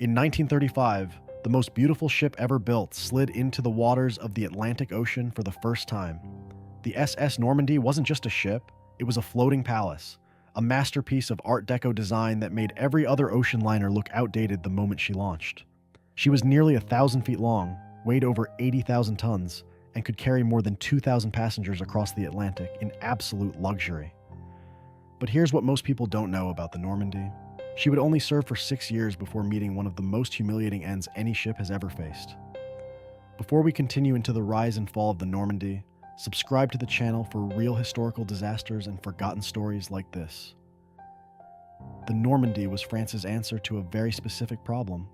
In 1935, the most beautiful ship ever built slid into the waters of the Atlantic Ocean for the first time. The SS Normandy wasn't just a ship, it was a floating palace, a masterpiece of Art Deco design that made every other ocean liner look outdated the moment she launched. She was nearly 1,000 feet long, weighed over 80,000 tons, and could carry more than 2,000 passengers across the Atlantic in absolute luxury. But here's what most people don't know about the Normandy. She would only serve for 6 years before meeting one of the most humiliating ends any ship has ever faced. Before we continue into the rise and fall of the Normandy, subscribe to the channel for real historical disasters and forgotten stories like this. The Normandy was France's answer to a very specific problem.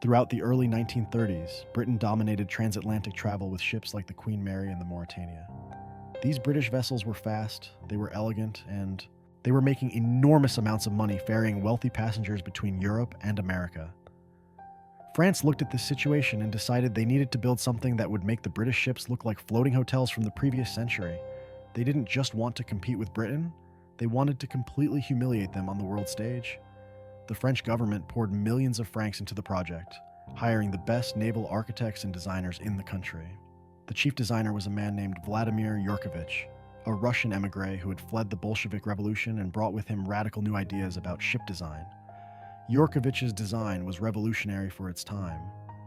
Throughout the early 1930s, Britain dominated transatlantic travel with ships like the Queen Mary and the Mauretania. These British vessels were fast, they were elegant, and they were making enormous amounts of money ferrying wealthy passengers between Europe and America. France looked at this situation and decided they needed to build something that would make the British ships look like floating hotels from the previous century. They didn't just want to compete with Britain, they wanted to completely humiliate them on the world stage. The French government poured millions of francs into the project, hiring the best naval architects and designers in the country. The chief designer was a man named Vladimir Yurkovich, a Russian emigre who had fled the Bolshevik Revolution and brought with him radical new ideas about ship design. Yurkovich's design was revolutionary for its time.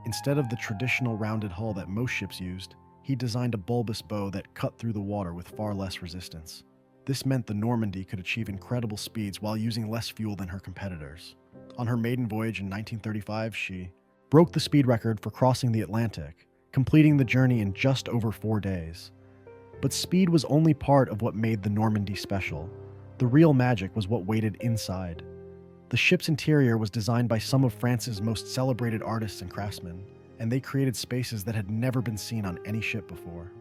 Instead of the traditional rounded hull that most ships used, he designed a bulbous bow that cut through the water with far less resistance. This meant the Normandy could achieve incredible speeds while using less fuel than her competitors. On her maiden voyage in 1935, she broke the speed record for crossing the Atlantic, completing the journey in just over 4 days. But speed was only part of what made the Normandy special. The real magic was what waited inside. The ship's interior was designed by some of France's most celebrated artists and craftsmen, and they created spaces that had never been seen on any ship before.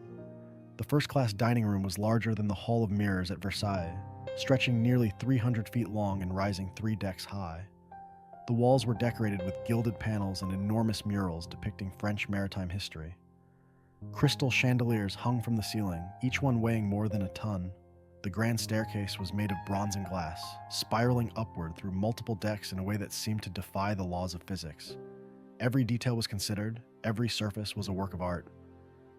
The first-class dining room was larger than the Hall of Mirrors at Versailles, stretching nearly 300 feet long and rising 3 decks high. The walls were decorated with gilded panels and enormous murals depicting French maritime history. Crystal chandeliers hung from the ceiling, each one weighing more than a ton. The grand staircase was made of bronze and glass, spiraling upward through multiple decks in a way that seemed to defy the laws of physics. Every detail was considered, every surface was a work of art.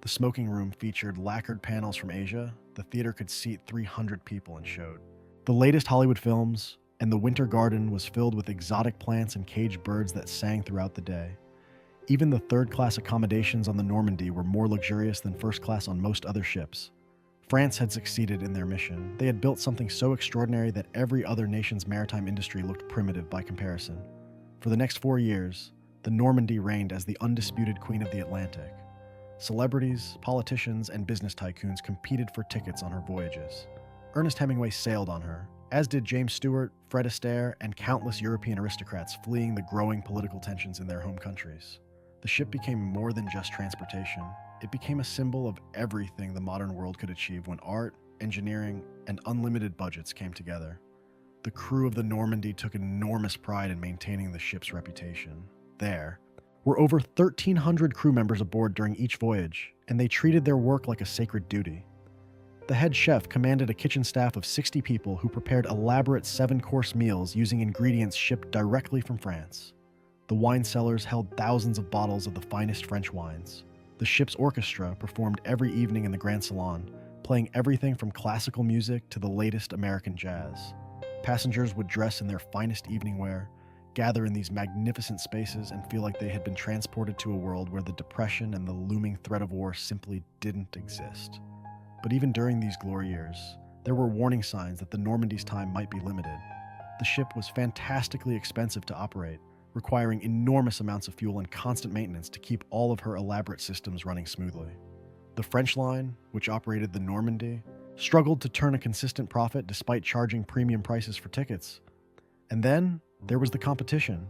The smoking room featured lacquered panels from Asia. The theater could seat 300 people and showed the latest Hollywood films, and the winter garden was filled with exotic plants and caged birds that sang throughout the day. Even the third-class accommodations on the Normandy were more luxurious than first class on most other ships. France had succeeded in their mission. They had built something so extraordinary that every other nation's maritime industry looked primitive by comparison. For the next 4 years, the Normandy reigned as the undisputed queen of the Atlantic. Celebrities, politicians, and business tycoons competed for tickets on her voyages. Ernest Hemingway sailed on her, as did James Stewart, Fred Astaire, and countless European aristocrats fleeing the growing political tensions in their home countries. The ship became more than just transportation. It became a symbol of everything the modern world could achieve when art, engineering, and unlimited budgets came together. The crew of the Normandy took enormous pride in maintaining the ship's reputation. There were over 1,300 crew members aboard during each voyage, and they treated their work like a sacred duty. The head chef commanded a kitchen staff of 60 people who prepared elaborate 7-course meals using ingredients shipped directly from France. The wine cellars held thousands of bottles of the finest French wines. The ship's orchestra performed every evening in the Grand Salon, playing everything from classical music to the latest American jazz. Passengers would dress in their finest evening wear, gather in these magnificent spaces, and feel like they had been transported to a world where the depression and the looming threat of war simply didn't exist. But even during these glory years, there were warning signs that the Normandy's time might be limited. The ship was fantastically expensive to operate, requiring enormous amounts of fuel and constant maintenance to keep all of her elaborate systems running smoothly. The French line, which operated the Normandy, struggled to turn a consistent profit despite charging premium prices for tickets. And then, there was the competition.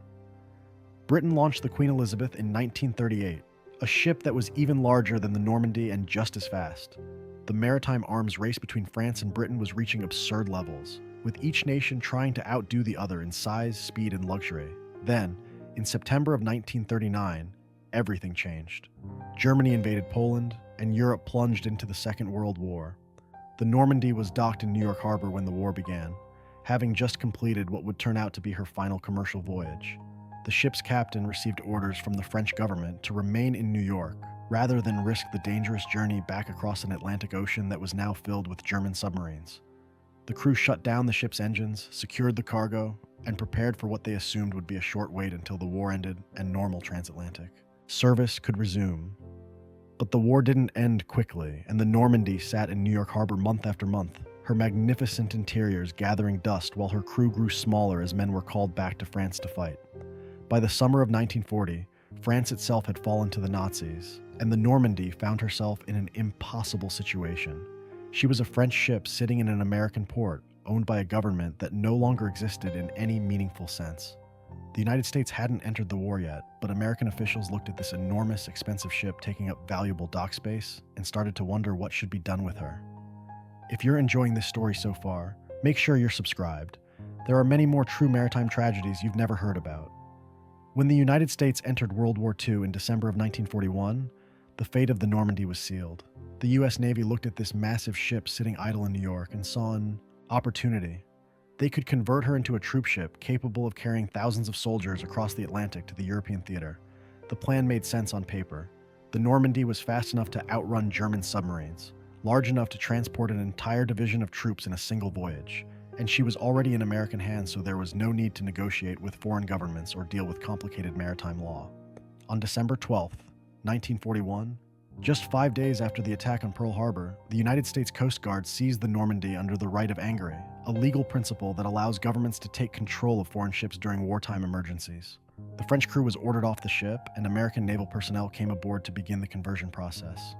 Britain launched the Queen Elizabeth in 1938, a ship that was even larger than the Normandy and just as fast. The maritime arms race between France and Britain was reaching absurd levels, with each nation trying to outdo the other in size, speed, and luxury. Then, in September of 1939, everything changed. Germany invaded Poland, and Europe plunged into the Second World War. The Normandy was docked in New York Harbor when the war began, having just completed what would turn out to be her final commercial voyage. The ship's captain received orders from the French government to remain in New York rather than risk the dangerous journey back across an Atlantic Ocean that was now filled with German submarines. The crew shut down the ship's engines, secured the cargo, and prepared for what they assumed would be a short wait until the war ended and normal transatlantic service could resume. But the war didn't end quickly, and the Normandie sat in New York Harbor month after month, her magnificent interiors gathering dust while her crew grew smaller as men were called back to France to fight. By the summer of 1940, France itself had fallen to the Nazis, and the Normandie found herself in an impossible situation. She was a French ship sitting in an American port, owned by a government that no longer existed in any meaningful sense. The United States hadn't entered the war yet, but American officials looked at this enormous, expensive ship taking up valuable dock space and started to wonder what should be done with her. If you're enjoying this story so far, make sure you're subscribed. There are many more true maritime tragedies you've never heard about. When the United States entered World War II in December of 1941, the fate of the Normandie was sealed. The U.S. Navy looked at this massive ship sitting idle in New York and saw an opportunity. They could convert her into a troop ship capable of carrying thousands of soldiers across the Atlantic to the European theater. The plan made sense on paper. The Normandie was fast enough to outrun German submarines, large enough to transport an entire division of troops in a single voyage, and she was already in American hands, so there was no need to negotiate with foreign governments or deal with complicated maritime law. On December 12, 1941, just 5 days after the attack on Pearl Harbor, the United States Coast Guard seized the Normandie under the right of angere, a legal principle that allows governments to take control of foreign ships during wartime emergencies. The French crew was ordered off the ship, and American naval personnel came aboard to begin the conversion process.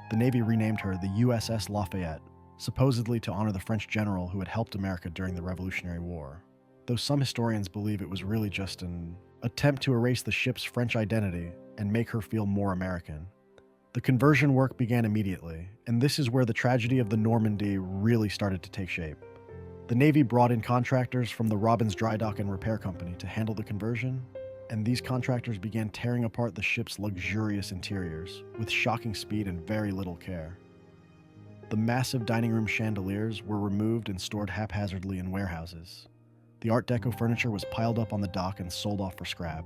The Navy renamed her the USS Lafayette, supposedly to honor the French general who had helped America during the Revolutionary War, though some historians believe it was really just an attempt to erase the ship's French identity and make her feel more American. The conversion work began immediately, and this is where the tragedy of the Normandie really started to take shape. The Navy brought in contractors from the Robbins Dry Dock and Repair Company to handle the conversion, and these contractors began tearing apart the ship's luxurious interiors with shocking speed and very little care. The massive dining room chandeliers were removed and stored haphazardly in warehouses. The Art Deco furniture was piled up on the dock and sold off for scrap.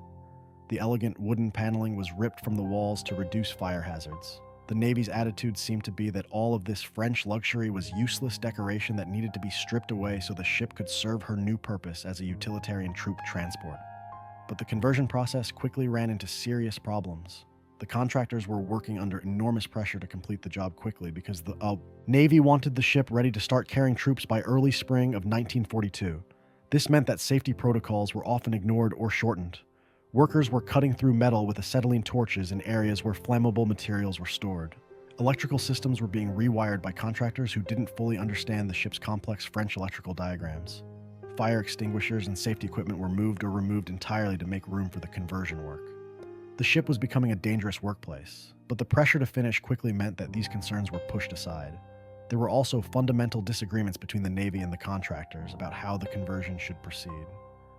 The elegant wooden paneling was ripped from the walls to reduce fire hazards. The Navy's attitude seemed to be that all of this French luxury was useless decoration that needed to be stripped away so the ship could serve her new purpose as a utilitarian troop transport. But the conversion process quickly ran into serious problems. The contractors were working under enormous pressure to complete the job quickly because the Navy wanted the ship ready to start carrying troops by early spring of 1942. This meant that safety protocols were often ignored or shortened. Workers were cutting through metal with acetylene torches in areas where flammable materials were stored. Electrical systems were being rewired by contractors who didn't fully understand the ship's complex French electrical diagrams. Fire extinguishers and safety equipment were moved or removed entirely to make room for the conversion work. The ship was becoming a dangerous workplace, but the pressure to finish quickly meant that these concerns were pushed aside. There were also fundamental disagreements between the Navy and the contractors about how the conversion should proceed.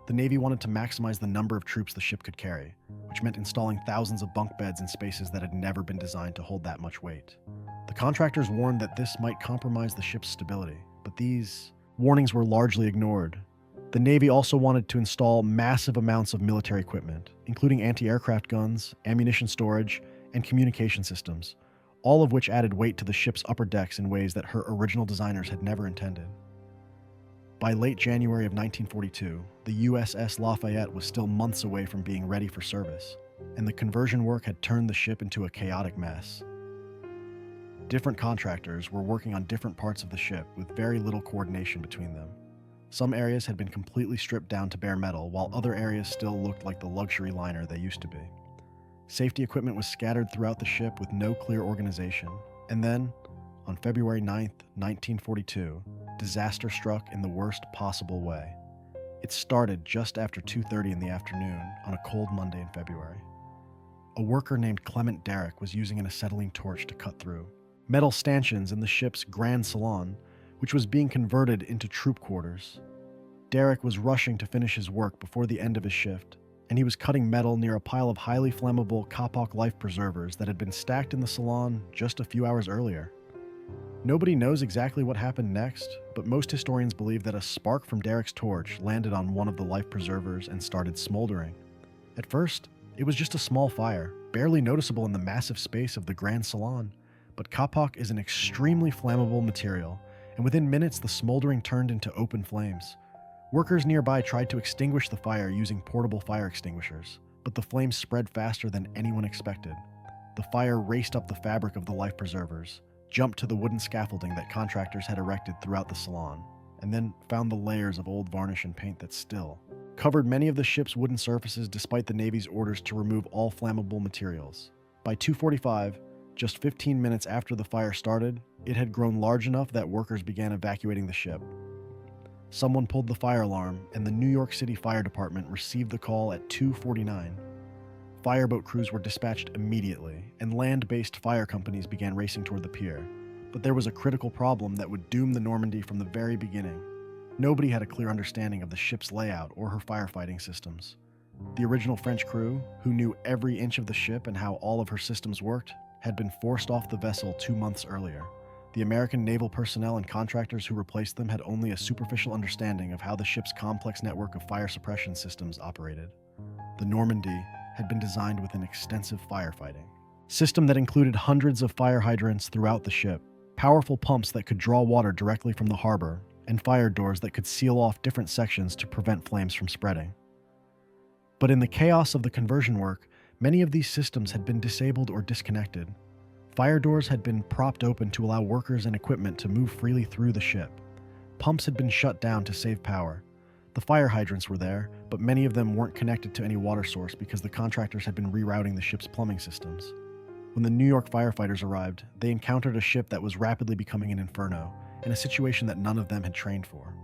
The Navy wanted to maximize the number of troops the ship could carry, which meant installing thousands of bunk beds in spaces that had never been designed to hold that much weight. The contractors warned that this might compromise the ship's stability, but these warnings were largely ignored. The Navy also wanted to install massive amounts of military equipment, including anti-aircraft guns, ammunition storage, and communication systems, all of which added weight to the ship's upper decks in ways that her original designers had never intended. By late January of 1942, the USS Lafayette was still months away from being ready for service, and the conversion work had turned the ship into a chaotic mess. Different contractors were working on different parts of the ship with very little coordination between them. Some areas had been completely stripped down to bare metal, while other areas still looked like the luxury liner they used to be. Safety equipment was scattered throughout the ship with no clear organization, and then, on February 9, 1942, disaster struck in the worst possible way. It started just after 2:30 in the afternoon on a cold Monday in February. A worker named Clement Derrick was using an acetylene torch to cut through metal stanchions in the ship's Grand Salon, which was being converted into troop quarters. Derrick was rushing to finish his work before the end of his shift, and he was cutting metal near a pile of highly flammable Kapok life preservers that had been stacked in the salon just a few hours earlier. Nobody knows exactly what happened next, but most historians believe that a spark from Derrick's torch landed on one of the life preservers and started smoldering. At first, it was just a small fire, barely noticeable in the massive space of the Grand Salon, but kapok is an extremely flammable material, and within minutes the smoldering turned into open flames. Workers nearby tried to extinguish the fire using portable fire extinguishers, but the flames spread faster than anyone expected. The fire raced up the fabric of the life preservers, jumped to the wooden scaffolding that contractors had erected throughout the salon, and then found the layers of old varnish and paint that still covered many of the ship's wooden surfaces despite the Navy's orders to remove all flammable materials. By 2:45, just 15 minutes after the fire started, it had grown large enough that workers began evacuating the ship. Someone pulled the fire alarm, and the New York City Fire Department received the call at 2:49. Fireboat crews were dispatched immediately, and land-based fire companies began racing toward the pier. But there was a critical problem that would doom the Normandy from the very beginning. Nobody had a clear understanding of the ship's layout or her firefighting systems. The original French crew, who knew every inch of the ship and how all of her systems worked, had been forced off the vessel 2 months earlier. The American naval personnel and contractors who replaced them had only a superficial understanding of how the ship's complex network of fire suppression systems operated. The Normandy had been designed with an extensive firefighting system that included hundreds of fire hydrants throughout the ship, powerful pumps that could draw water directly from the harbor, and fire doors that could seal off different sections to prevent flames from spreading. But in the chaos of the conversion work, many of these systems had been disabled or disconnected. Fire doors had been propped open to allow workers and equipment to move freely through the ship. Pumps had been shut down to save power. The fire hydrants were there, but many of them weren't connected to any water source because the contractors had been rerouting the ship's plumbing systems. When the New York firefighters arrived, they encountered a ship that was rapidly becoming an inferno, in a situation that none of them had trained for.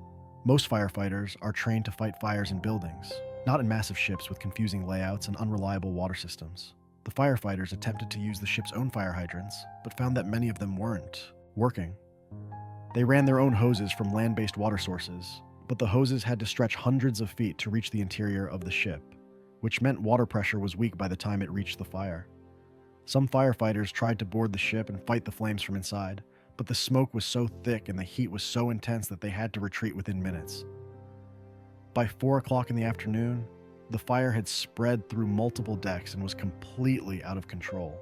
Most firefighters are trained to fight fires in buildings, not in massive ships with confusing layouts and unreliable water systems. The firefighters attempted to use the ship's own fire hydrants, but found that many of them weren't working. They ran their own hoses from land-based water sources, but the hoses had to stretch hundreds of feet to reach the interior of the ship, which meant water pressure was weak by the time it reached the fire. Some firefighters tried to board the ship and fight the flames from inside, but the smoke was so thick and the heat was so intense that they had to retreat within minutes. By 4 o'clock in the afternoon, the fire had spread through multiple decks and was completely out of control.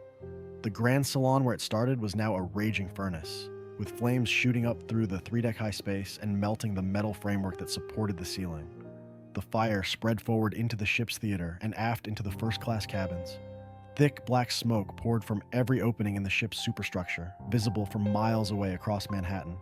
The Grand Salon where it started was now a raging furnace, with flames shooting up through the 3-deck high space and melting the metal framework that supported the ceiling. The fire spread forward into the ship's theater and aft into the first-class cabins. Thick black smoke poured from every opening in the ship's superstructure, visible from miles away across Manhattan.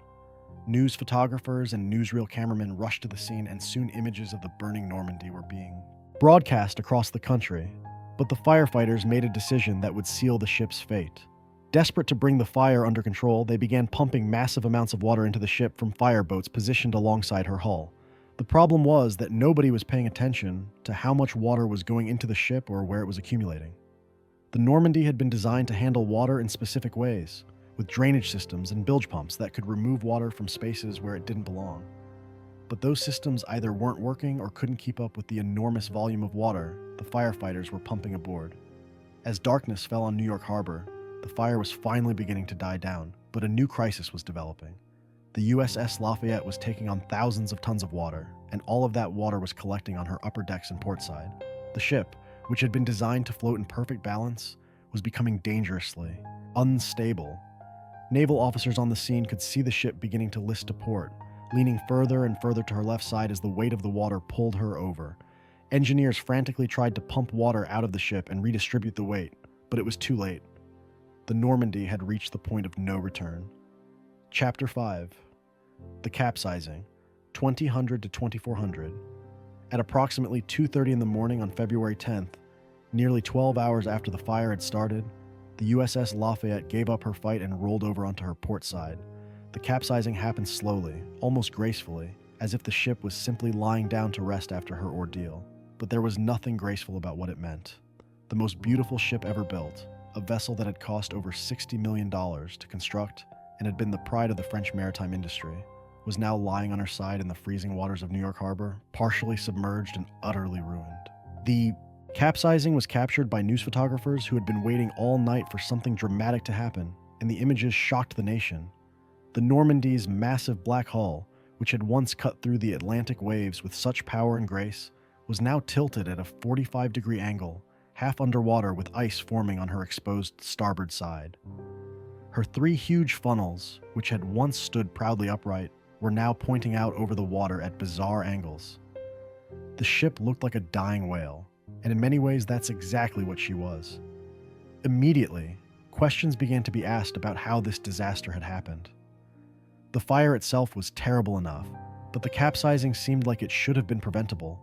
News photographers and newsreel cameramen rushed to the scene, and soon images of the burning Normandy were being broadcast across the country. But the firefighters made a decision that would seal the ship's fate. Desperate to bring the fire under control, they began pumping massive amounts of water into the ship from fireboats positioned alongside her hull. The problem was that nobody was paying attention to how much water was going into the ship or where it was accumulating. The Normandy had been designed to handle water in specific ways, with drainage systems and bilge pumps that could remove water from spaces where it didn't belong. But those systems either weren't working or couldn't keep up with the enormous volume of water the firefighters were pumping aboard. As darkness fell on New York Harbor, the fire was finally beginning to die down, but a new crisis was developing. The SS Lafayette was taking on thousands of tons of water, and all of that water was collecting on her upper decks and port side. The ship, which had been designed to float in perfect balance, was becoming dangerously unstable. Naval officers on the scene could see the ship beginning to list to port, leaning further and further to her left side as the weight of the water pulled her over. Engineers frantically tried to pump water out of the ship and redistribute the weight, but it was too late. The Normandy had reached the point of no return. Chapter 5. The Capsizing, 2000 to 2400. At approximately 2:30 in the morning on February 10th, nearly 12 hours after the fire had started, the USS Lafayette gave up her fight and rolled over onto her port side. The capsizing happened slowly, almost gracefully, as if the ship was simply lying down to rest after her ordeal. But there was nothing graceful about what it meant. The most beautiful ship ever built, a vessel that had cost over $60 million to construct and had been the pride of the French maritime industry, was now lying on her side in the freezing waters of New York Harbor, partially submerged and utterly ruined. The capsizing was captured by news photographers who had been waiting all night for something dramatic to happen, and the images shocked the nation. The Normandy's massive black hull, which had once cut through the Atlantic waves with such power and grace, was now tilted at a 45-degree angle, half underwater with ice forming on her exposed starboard side. Her 3 huge funnels, which had once stood proudly upright, were now pointing out over the water at bizarre angles. The ship looked like a dying whale, and in many ways that's exactly what she was. Immediately, questions began to be asked about how this disaster had happened. The fire itself was terrible enough, but the capsizing seemed like it should have been preventable.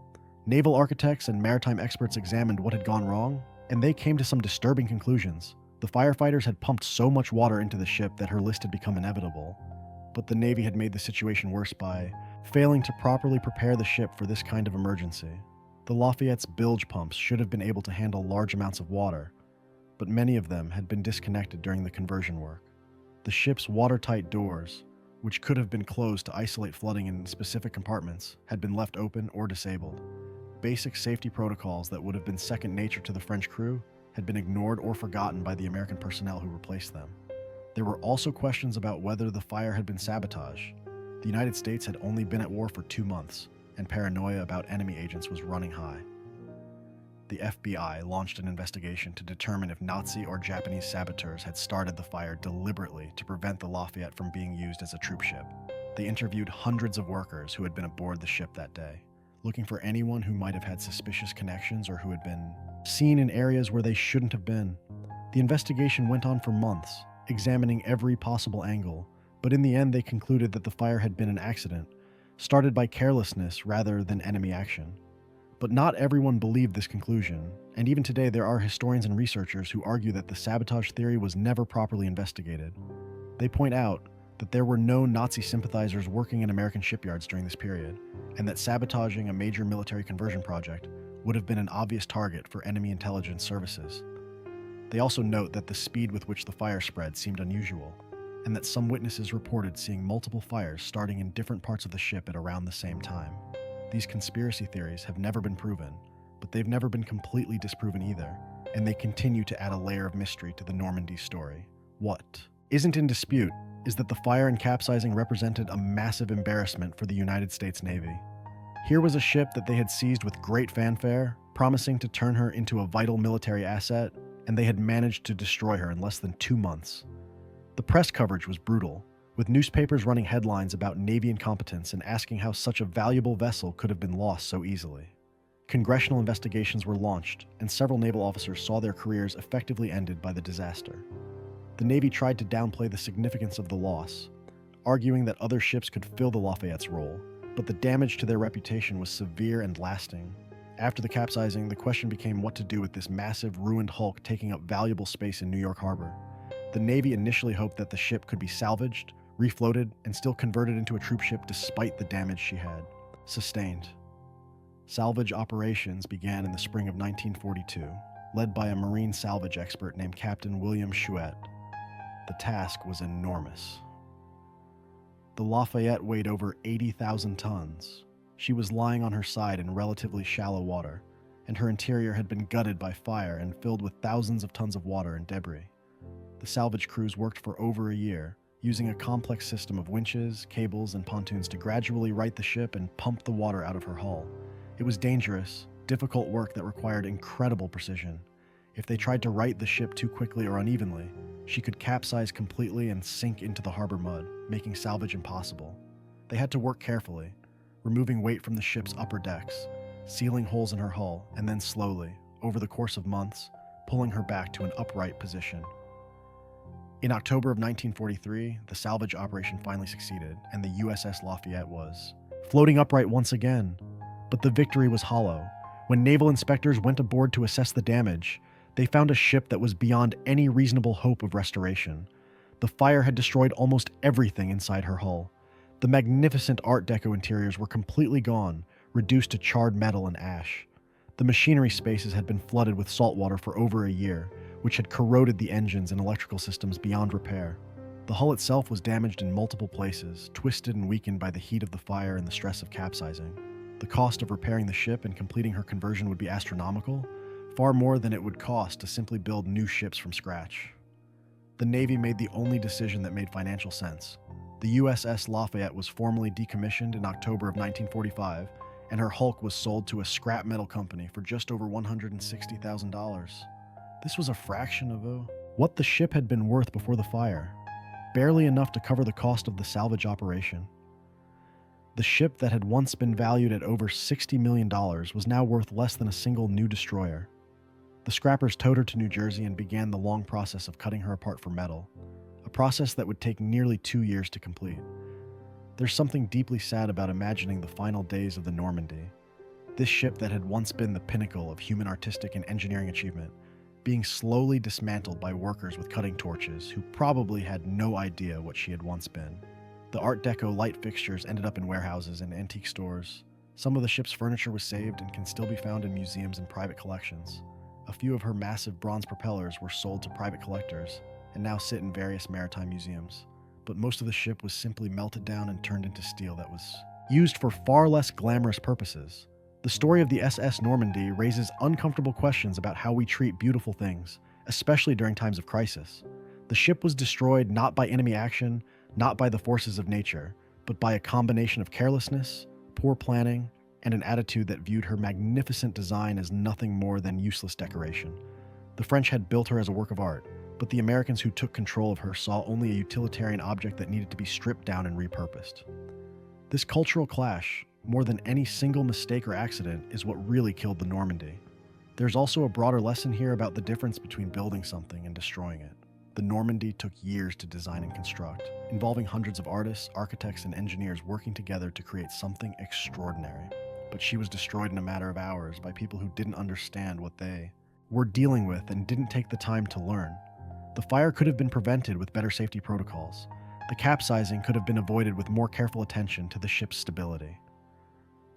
Naval architects and maritime experts examined what had gone wrong, and they came to some disturbing conclusions. The firefighters had pumped so much water into the ship that her list had become inevitable, but the Navy had made the situation worse by failing to properly prepare the ship for this kind of emergency. The Lafayette's bilge pumps should have been able to handle large amounts of water, but many of them had been disconnected during the conversion work. The ship's watertight doors, which could have been closed to isolate flooding in specific compartments, had been left open or disabled. Basic safety protocols that would have been second nature to the French crew had been ignored or forgotten by the American personnel who replaced them. There were also questions about whether the fire had been sabotage. The United States had only been at war for 2 months, and paranoia about enemy agents was running high. The FBI launched an investigation to determine if Nazi or Japanese saboteurs had started the fire deliberately to prevent the Lafayette from being used as a troop ship. They interviewed hundreds of workers who had been aboard the ship that day, looking for anyone who might have had suspicious connections or who had been seen in areas where they shouldn't have been. The investigation went on for months, examining every possible angle, but in the end they concluded that the fire had been an accident, started by carelessness rather than enemy action. But not everyone believed this conclusion, and even today there are historians and researchers who argue that the sabotage theory was never properly investigated. They point out that there were no Nazi sympathizers working in American shipyards during this period, and that sabotaging a major military conversion project would have been an obvious target for enemy intelligence services. They also note that the speed with which the fire spread seemed unusual, and that some witnesses reported seeing multiple fires starting in different parts of the ship at around the same time. These conspiracy theories have never been proven, but they've never been completely disproven either, and they continue to add a layer of mystery to the Normandy story. What isn't in dispute is that the fire and capsizing represented a massive embarrassment for the United States Navy. Here was a ship that they had seized with great fanfare, promising to turn her into a vital military asset, and they had managed to destroy her in less than 2 months. The press coverage was brutal, with newspapers running headlines about Navy incompetence and asking how such a valuable vessel could have been lost so easily. Congressional investigations were launched, and several naval officers saw their careers effectively ended by the disaster. The Navy tried to downplay the significance of the loss, arguing that other ships could fill the Lafayette's role, but the damage to their reputation was severe and lasting. After the capsizing, the question became what to do with this massive, ruined hulk taking up valuable space in New York Harbor. The Navy initially hoped that the ship could be salvaged, refloated, and still converted into a troop ship despite the damage she had sustained. Salvage operations began in the spring of 1942, led by a marine salvage expert named Captain William Chouette. The task was enormous. The Lafayette weighed over 80,000 tons. She was lying on her side in relatively shallow water, and her interior had been gutted by fire and filled with thousands of tons of water and debris. The salvage crews worked for over a year, using a complex system of winches, cables, and pontoons to gradually right the ship and pump the water out of her hull. It was dangerous, difficult work that required incredible precision. If they tried to right the ship too quickly or unevenly, she could capsize completely and sink into the harbor mud, making salvage impossible. They had to work carefully, removing weight from the ship's upper decks, sealing holes in her hull, and then slowly, over the course of months, pulling her back to an upright position. In October of 1943, the salvage operation finally succeeded, and the USS Lafayette was floating upright once again. But the victory was hollow. When naval inspectors went aboard to assess the damage, they found a ship that was beyond any reasonable hope of restoration. The fire had destroyed almost everything inside her hull. The magnificent Art Deco interiors were completely gone, reduced to charred metal and ash. The machinery spaces had been flooded with salt water for over a year, which had corroded the engines and electrical systems beyond repair. The hull itself was damaged in multiple places, twisted and weakened by the heat of the fire and the stress of capsizing. The cost of repairing the ship and completing her conversion would be astronomical, far more than it would cost to simply build new ships from scratch. The Navy made the only decision that made financial sense. The USS Lafayette was formally decommissioned in October of 1945, and her hulk was sold to a scrap metal company for just over $160,000. This was a fraction of what the ship had been worth before the fire, barely enough to cover the cost of the salvage operation. The ship that had once been valued at over $60 million was now worth less than a single new destroyer. The scrappers towed her to New Jersey and began the long process of cutting her apart for metal, a process that would take nearly 2 years to complete. There's something deeply sad about imagining the final days of the Normandie, this ship that had once been the pinnacle of human artistic and engineering achievement, being slowly dismantled by workers with cutting torches who probably had no idea what she had once been. The Art Deco light fixtures ended up in warehouses and antique stores. Some of the ship's furniture was saved and can still be found in museums and private collections. A few of her massive bronze propellers were sold to private collectors and now sit in various maritime museums. But most of the ship was simply melted down and turned into steel that was used for far less glamorous purposes. The story of the SS Normandy raises uncomfortable questions about how we treat beautiful things, especially during times of crisis. The ship was destroyed not by enemy action, not by the forces of nature, but by a combination of carelessness, poor planning, and an attitude that viewed her magnificent design as nothing more than useless decoration. The French had built her as a work of art, but the Americans who took control of her saw only a utilitarian object that needed to be stripped down and repurposed. This cultural clash, more than any single mistake or accident, is what really killed the Normandy. There's also a broader lesson here about the difference between building something and destroying it. The Normandy took years to design and construct, involving hundreds of artists, architects, and engineers working together to create something extraordinary. But she was destroyed in a matter of hours by people who didn't understand what they were dealing with and didn't take the time to learn. The fire could have been prevented with better safety protocols. The capsizing could have been avoided with more careful attention to the ship's stability.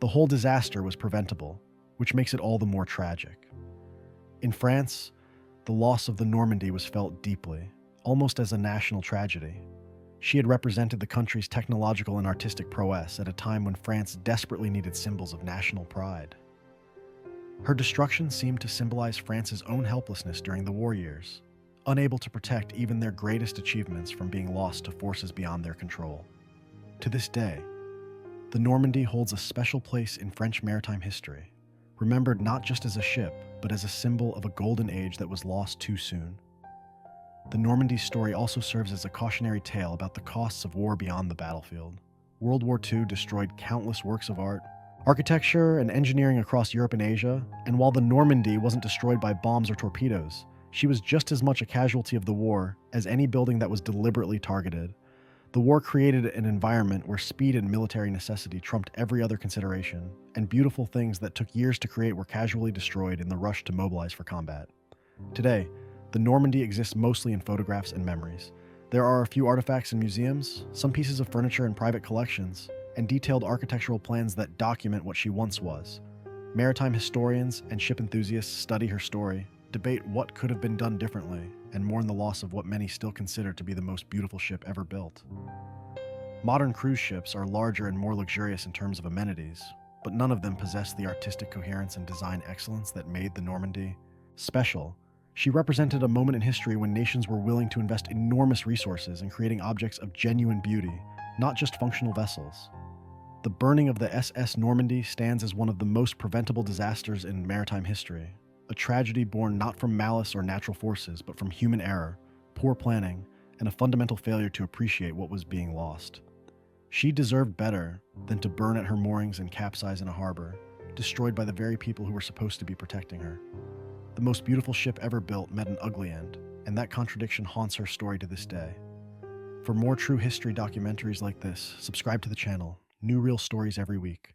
The whole disaster was preventable, which makes it all the more tragic. In France, the loss of the Normandy was felt deeply, almost as a national tragedy. She had represented the country's technological and artistic prowess at a time when France desperately needed symbols of national pride. Her destruction seemed to symbolize France's own helplessness during the war years, unable to protect even their greatest achievements from being lost to forces beyond their control. To this day, the Normandy holds a special place in French maritime history, remembered not just as a ship, but as a symbol of a golden age that was lost too soon. The Normandy story also serves as a cautionary tale about the costs of war beyond the battlefield. World War II destroyed countless works of art, architecture, and engineering across Europe and Asia, and while the Normandy wasn't destroyed by bombs or torpedoes, she was just as much a casualty of the war as any building that was deliberately targeted. The war created an environment where speed and military necessity trumped every other consideration, and beautiful things that took years to create were casually destroyed in the rush to mobilize for combat. Today, the Normandy exists mostly in photographs and memories. There are a few artifacts in museums, some pieces of furniture in private collections, and detailed architectural plans that document what she once was. Maritime historians and ship enthusiasts study her story, debate what could have been done differently, and mourn the loss of what many still consider to be the most beautiful ship ever built. Modern cruise ships are larger and more luxurious in terms of amenities, but none of them possess the artistic coherence and design excellence that made the Normandy special. She represented a moment in history when nations were willing to invest enormous resources in creating objects of genuine beauty, not just functional vessels. The burning of the SS Normandy stands as one of the most preventable disasters in maritime history, a tragedy born not from malice or natural forces, but from human error, poor planning, and a fundamental failure to appreciate what was being lost. She deserved better than to burn at her moorings and capsize in a harbor, destroyed by the very people who were supposed to be protecting her. The most beautiful ship ever built met an ugly end, and that contradiction haunts her story to this day. For more true history documentaries like this, subscribe to the channel. New real stories every week.